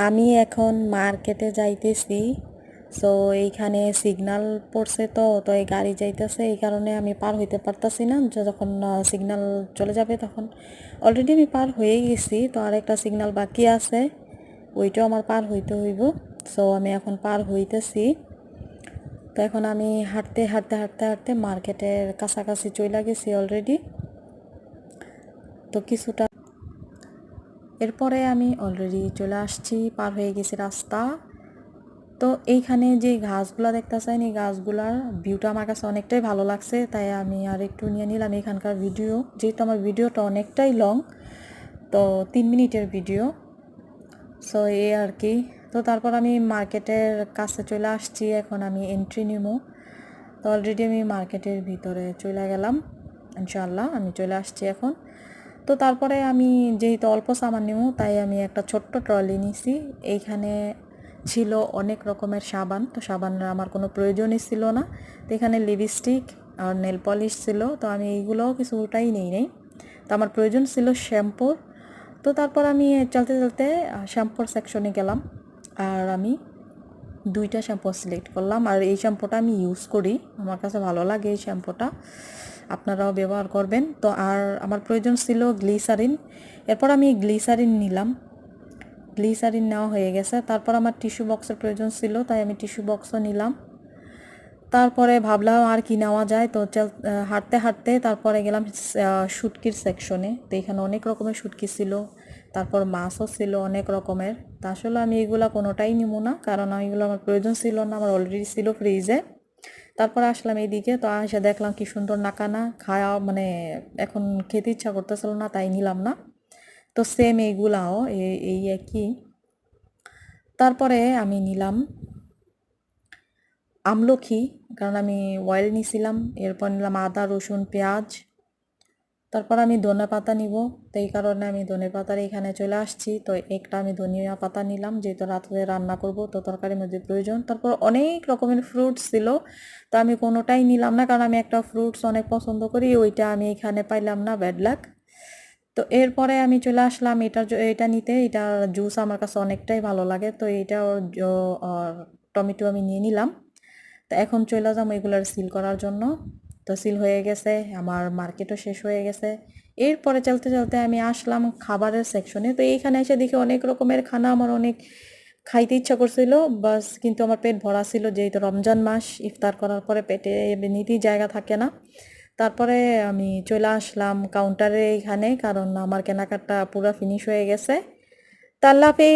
আমি এখন মার্কেটে যাইতেছি। সো এইখানে সিগন্যাল পড়ছে, তো এই গাড়ি যাইতেছে, এই কারণে আমি পার হইতে পারতাছি না। যখন সিগন্যাল চলে যাবে তখন অলরেডি আমি পার হয়ে গেছি, তো আর একটা সিগন্যাল বাকি আছে, ওইটাও আমার পার হইতে হইব। সো আমি এখন পার হইতেছি। তো এখন আমি হাঁটতে হাঁটতে হাঁটতে হাঁটতে মার্কেটের কাছাকাছি চলে গেছি অলরেডি। তো কিছুটা এরপরে আমি অলরেডি চলে আসছি, পার হয়ে গেছি রাস্তা। তো এইখানে যে গাছগুলা দেখতেছেন, এই গাছগুলার ভিউটা আমার কাছে অনেকটাই ভালো লাগছে, তাই আমি আর একটু নিয়ে নিলাম এখানকার ভিডিও। যেহেতু আমার ভিডিওটা অনেকটাই লং, তো 3 মিনিটের ভিডিও। সো এই আর কি। তো তারপর আমি মার্কেটের কাছে চলে আসছি, এখন আমি এন্ট্রি নিব। তো অলরেডি আমি মার্কেটের ভিতরে চলে গেলাম, ইনশাআল্লাহ আমি চলে আসছি এখন। তো তারপরে আমি যেহেতু অল্প সামান নিব, তাই আমি একটা ছোট্ট ট্রলি নিছি। এইখানে ছিল অনেক রকমের সাবান, তো সাবানের আমার কোনো প্রয়োজনই ছিল না। তো এখানে লিপস্টিক আর নেল পলিশ ছিল, তো আমি এইগুলোও কিছুটাই নেই। তো আমার প্রয়োজন ছিল শ্যাম্পুর। তো তারপর আমি চলতে চলতে শ্যাম্পুর সেকশনে গেলাম, আর আমি 2টা শ্যাম্পু সিলেক্ট করলাম। আর এই শ্যাম্পুটা আমি ইউজ করি, আমার কাছে ভালো লাগে এই শ্যাম্পুটা, আপনারাও ব্যবহার করবেন। তো আর আমার প্রয়োজন ছিল গ্লিসারিন, এরপর আমি গ্লিসারিন নিলাম। গ্লিসারিন নেওয়া হয়ে গেছে। তারপর আমার টিস্যু বক্সের প্রয়োজন ছিল, তাই আমি টিস্যু বক্সও নিলাম। তারপরে ভাবলাম আর কি নেওয়া যায়, তো হাঁটতে হাঁটতে তারপরে গেলাম শুটকির সেকশনে। তো এখানে অনেক রকমের শুটকি ছিল, তারপর মাছও ছিল অনেক রকমের। তা আসলে আমি এগুলো কোনোটাই নিব না, কারণ এগুলো আমার প্রয়োজন ছিল না, আমার অলরেডি ছিল ফ্রিজে। তারপরে আসলাম এইদিকে, তো এসে দেখলাম কি সুন্দর নাকানা খাওয়া, মানে এখন খেতে ইচ্ছা করতেছিল না, তাই নিলাম না। তো সেম এইগুলাও এই একই। তারপরে আমি নিলাম আমলকি, কারণ আমি অয়েল নিছিলাম। এরপর নিলাম আদা, রসুন, পেঁয়াজ। তারপর আমি ধনে পাতা নিব, তো এই কারণে আমি ধনে পাতার এখানে চলে আসছি। তো একটা আমি ধনিয়া পাতা নিলাম, যেহেতু রাত্রে রান্না করব, তো তরকারির মধ্যে প্রয়োজন। তারপর অনেক রকমের ফ্রুটস ছিল, তো আমি কোনোটাই নিলাম না, কারণ আমি একটা ফ্রুটস অনেক পছন্দ করি, ওইটা আমি এখানে পাইলাম না, ব্যাড লাক। তো এরপরে আমি চলে আসলাম এটা নিতে। এটার জুস আমার কাছে অনেকটাই ভালো লাগে, তো এইটা টমেটো আমি নিয়ে নিলাম। তো এখন চলে যাবো এগুলার সিল করার জন্য। তো সিল হয়ে গেছে, আমার মার্কেটও শেষ হয়ে গেছে। এরপরে চলতে চলতে আমি আসলাম খাবারের সেকশনে। তো এইখানে এসে দেখি অনেক রকমের খানা, আমার অনেক খাইতে ইচ্ছা করছিল, বাস কিন্তু আমার পেট ভরা ছিল, যেহেতু রমজান মাস, ইফতার করার পরে পেটে এমনিতেই জায়গা থাকে না। তারপরে আমি চলে আসলাম কাউন্টারে এইখানে, কারণ আমার কেনাকাটা পুরো ফিনিশ হয়ে গেছে। তা আল্লাহ হাফেজ।